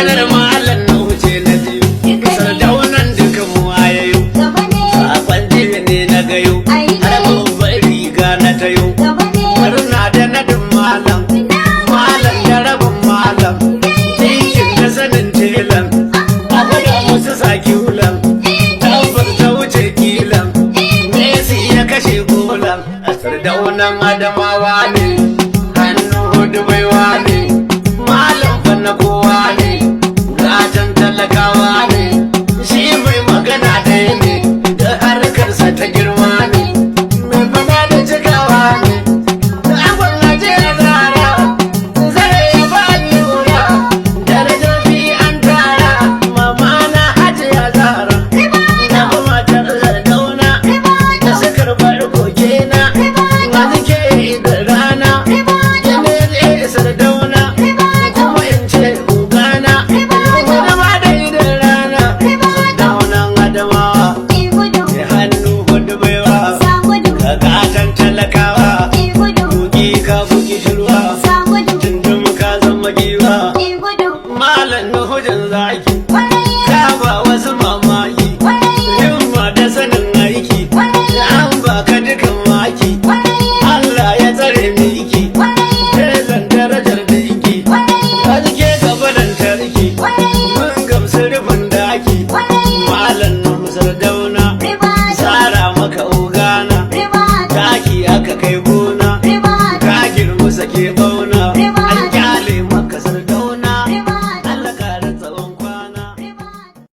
maganar malam na wuce na biyu sardaunan duka mu ayayo sakon jiya ne na gayo har babbar riga na tayo murna da nadin malam malam da rabin malam jikin da sanin telan abu da musu saki hulan tabbas ta wuce kilan Messi ya kashe golan a sardaunan adamawa ne hannu hudu baiwa ne malam fa na kowa ne gatan talakawa ne shi mai magana ɗaya ne da harkarsa ta girma ne mai fada da cikawa ne da abin ajiyar zara zai ba lura darajoji an tara mama na hajiya zara na matar zardauna da sakar farko kena ma nake da rana da ne sardauna kuma in ce ugana wani ma da idan rana sardaunan adamawa ya hannu hudu baiwa ka gatan talakawa bugi ka bugi shirwa tundum ka zama giwa malam nuhujin zaki ka ba wasu mamaki himma da sanin aiki an baka dukan maki Allah ya tsare miki telan darajar dinki halke gaba lantarki mun gamsu rufin daki malam na musar